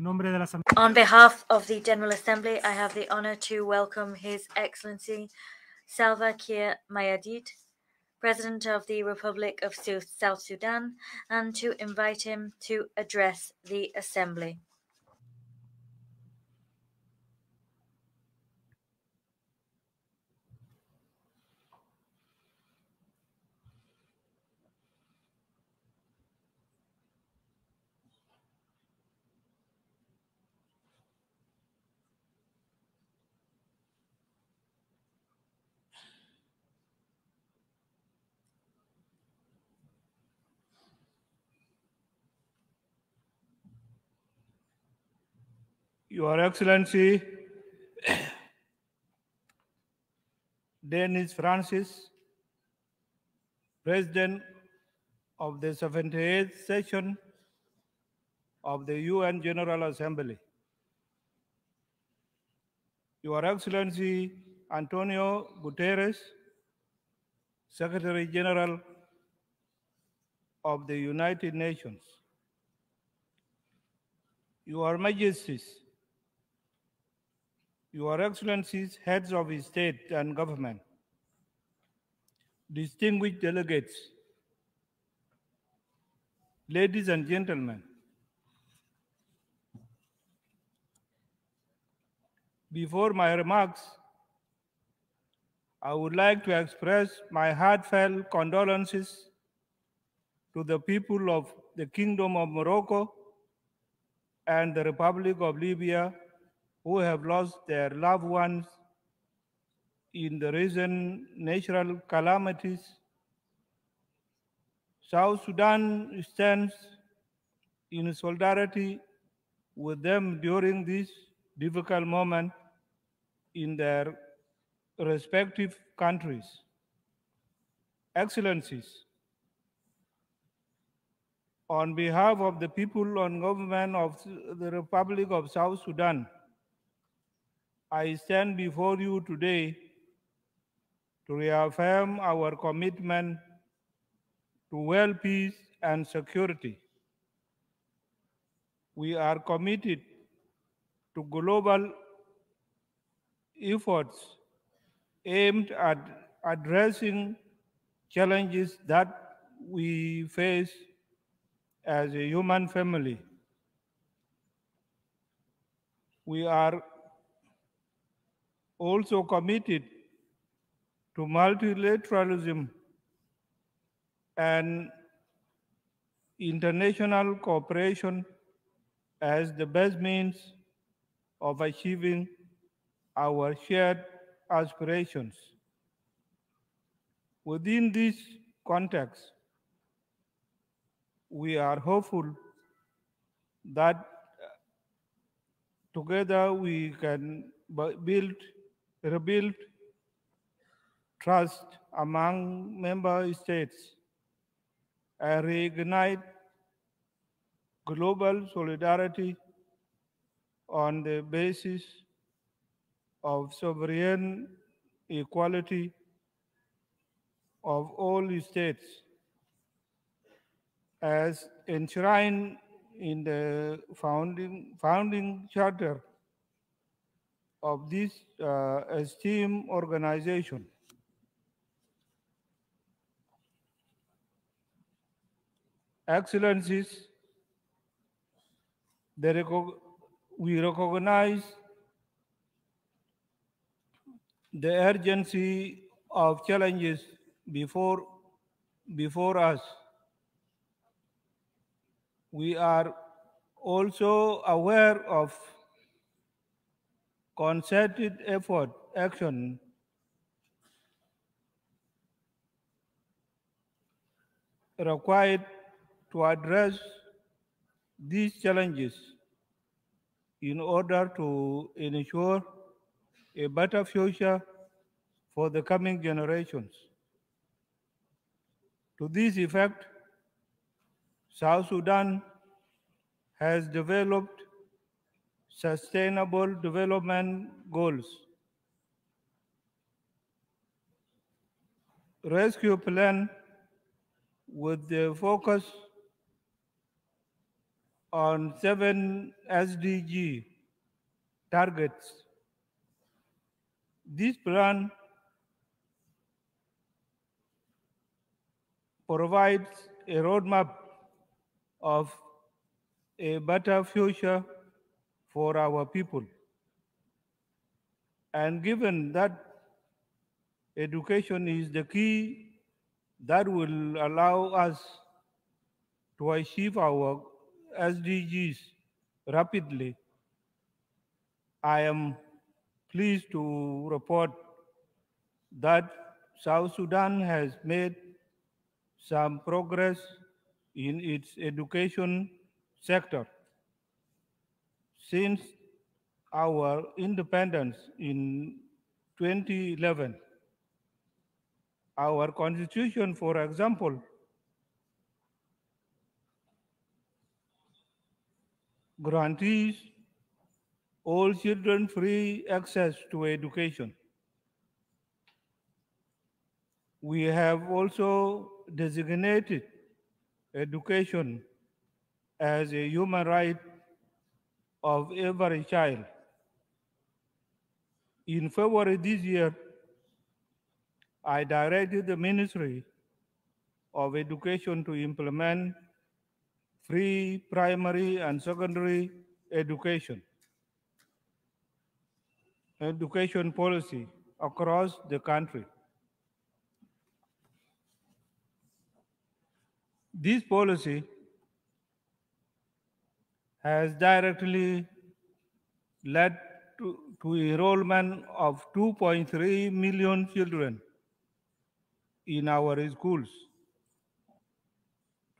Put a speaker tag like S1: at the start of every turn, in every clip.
S1: On behalf of the General Assembly, I have the honor to welcome His Excellency Salva Kiir Mayardit, President of the Republic of South Sudan, and to invite him to address the Assembly.
S2: Your Excellency, Denis Francis, President of the 78th session of the UN General Assembly. Your Excellency, Antonio Guterres, Secretary General of the United Nations. Your Majesties, Your Excellencies, Heads of State and Government, distinguished delegates, ladies and gentlemen, before my remarks, I would like to express my heartfelt condolences to the people of the Kingdom of Morocco and the Republic of Libya who have lost their loved ones in the recent natural calamities. South Sudan stands in solidarity with them during this difficult moment in their respective countries. Excellencies, on behalf of the people and government of the Republic of South Sudan, I stand before you today to reaffirm our commitment to world peace and security. We are committed to global efforts aimed at addressing challenges that we face as a human family. We are also committed to multilateralism and international cooperation as the best means of achieving our shared aspirations. Within this context, we are hopeful that together we can rebuild trust among member states and reignite global solidarity on the basis of sovereign equality of all states as enshrined in the founding charter of this esteemed organization. Excellencies, we recognize the urgency of challenges before us. We are also aware of concerted action required to address these challenges in order to ensure a better future for the coming generations. To this effect, South Sudan has developed sustainable development goals, rescue plan with the focus on 7 SDG targets. This plan provides a roadmap of a better future for our people. And given that education is the key that will allow us to achieve our SDGs rapidly, I am pleased to report that South Sudan has made some progress in its education sector since our independence in 2011. Our constitution, for example, guarantees all children free access to education. We have also designated education as a human right of every child. In February this year, I directed the Ministry of Education to implement free primary and secondary education policy across the country. This policy has directly led to enrollment of 2.3 million children in our schools.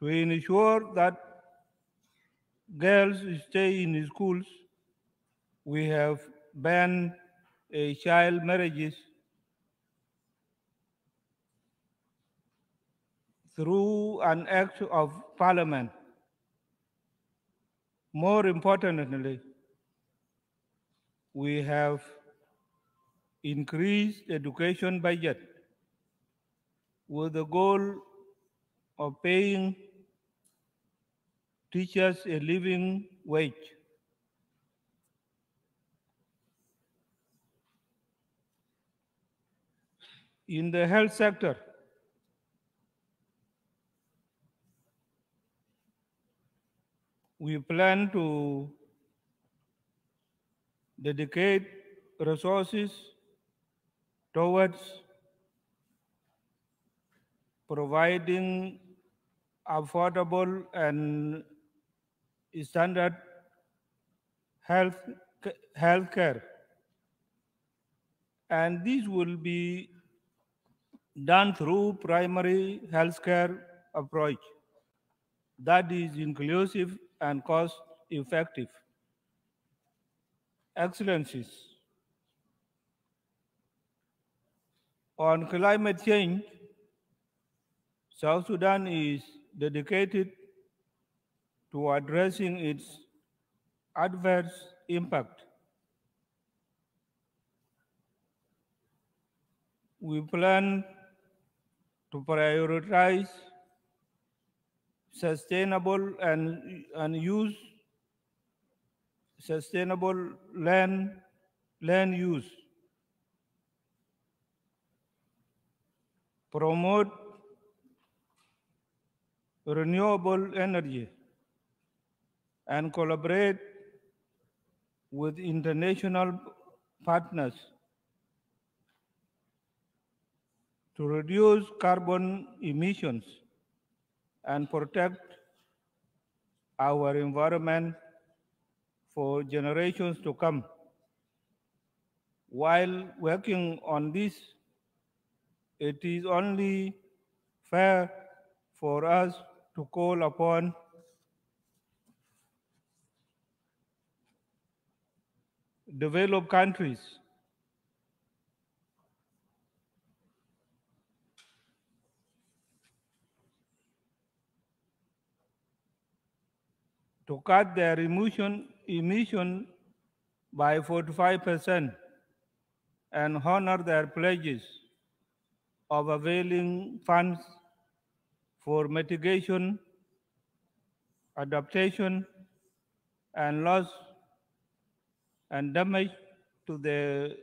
S2: To ensure that girls stay in schools, we have banned child marriages through an act of parliament. More importantly, we have increased education budget with the goal of paying teachers a living wage. In the health sector, we plan to dedicate resources towards providing affordable and standard health care. And this will be done through primary health care approach that is inclusive and cost effective. Excellencies, on climate change, South Sudan is dedicated to addressing its adverse impact. We plan to prioritize sustainable and use sustainable land use, promote renewable energy, and collaborate with international partners to reduce carbon emissions and protect our environment for generations to come. While working on this, it is only fair for us to call upon developed countries to cut their emission by 45% and honor their pledges of availing funds for mitigation, adaptation, and loss and damage to the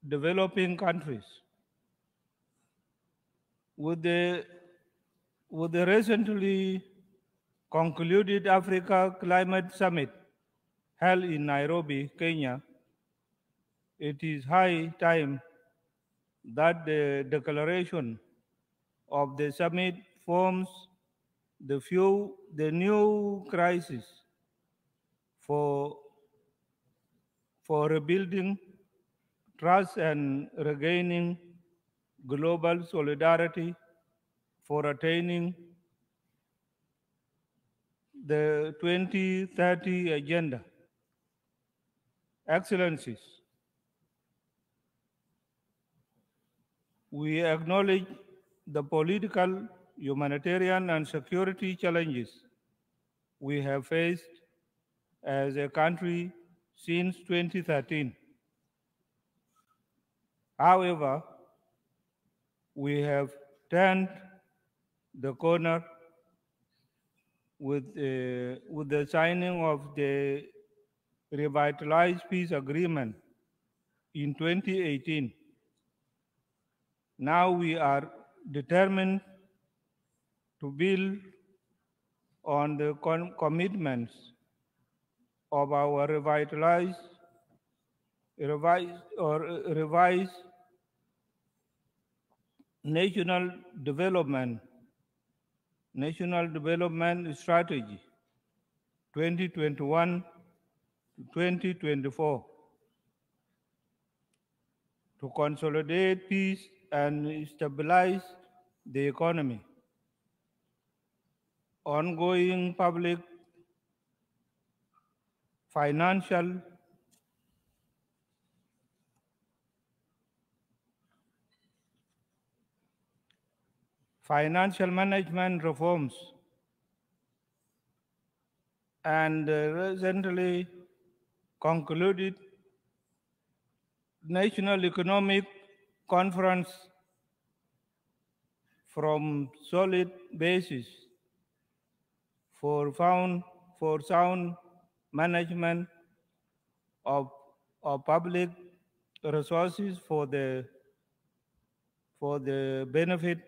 S2: developing countries. With the, with the recently concluded Africa Climate Summit held in Nairobi, Kenya, it is high time that the declaration of the summit forms the new crisis for, for rebuilding trust and regaining global solidarity for attaining the 2030 Agenda. Excellencies, we acknowledge the political, humanitarian, and security challenges we have faced as a country since 2013. However, we have turned the corner with the signing of the revitalized peace agreement in 2018. Now we are determined to build on the commitments of our revised national development strategy 2021 to 2024 to consolidate peace and stabilize the economy. Ongoing public financial management reforms and recently concluded National Economic Conference from solid basis for sound management of public resources for the benefit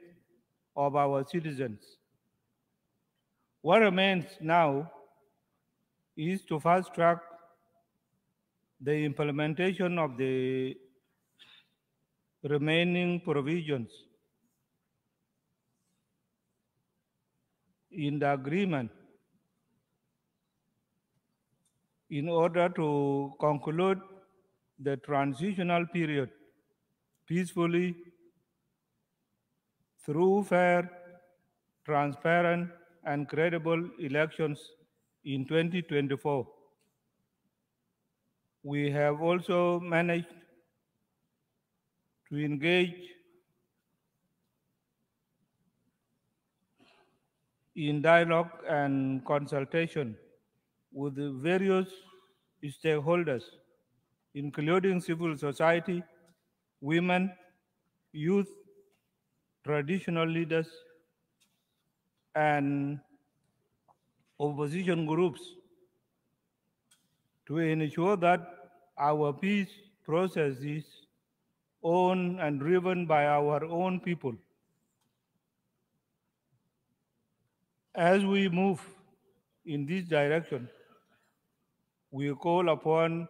S2: of our citizens. What remains now is to fast track the implementation of the remaining provisions in the agreement in order to conclude the transitional period peacefully through fair, transparent, and credible elections in 2024. We have also managed to engage in dialogue and consultation with the various stakeholders, including civil society, women, youth, traditional leaders, and opposition groups to ensure that our peace process is owned and driven by our own people. As we move in this direction, we call upon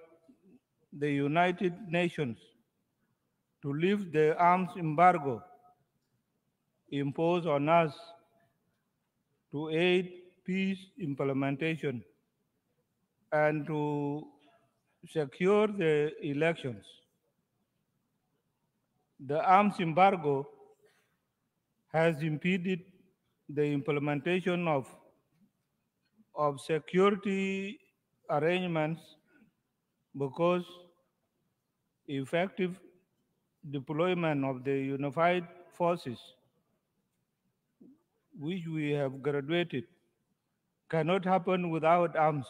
S2: the United Nations to lift the arms embargo imposed on us to aid peace implementation and to secure the elections. The arms embargo has impeded the implementation of security arrangements because effective deployment of the unified forces which we have graduated cannot happen without arms.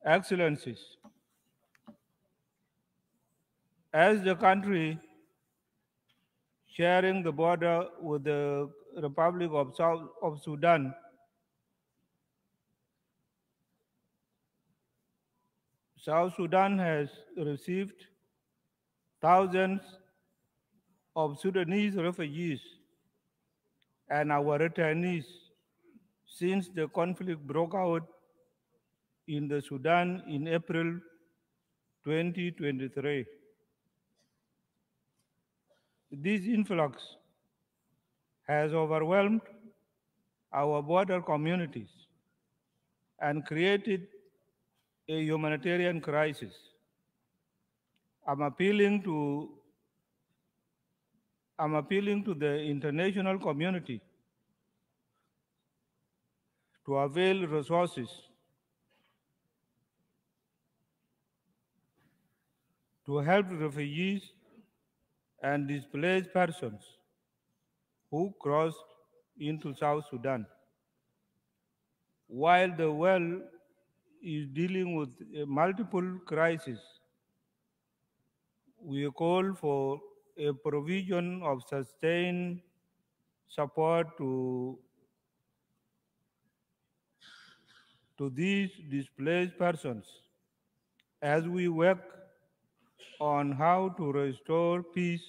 S2: Excellencies, as the country sharing the border with the Republic of Sudan South Sudan has received thousands of Sudanese refugees and our returnees since the conflict broke out in the Sudan in April 2023. This influx has overwhelmed our border communities and created a humanitarian crisis. I'm appealing to the international community to avail resources to help refugees and displaced persons who crossed into South Sudan. While the world is dealing with multiple crises, we call for a provision of sustained support to these displaced persons as we work on how to restore peace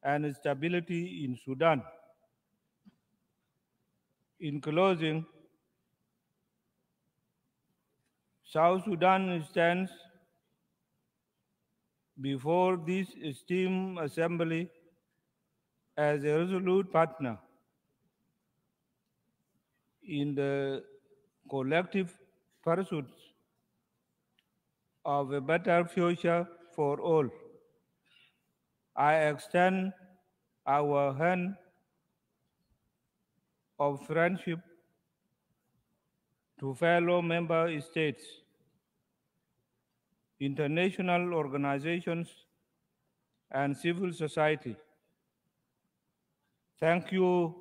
S2: and stability in Sudan. In closing, South Sudan stands before this esteemed assembly as a resolute partner in the collective pursuit of a better future for all. I extend our hand of friendship to fellow member states, international organizations, and civil society. Thank you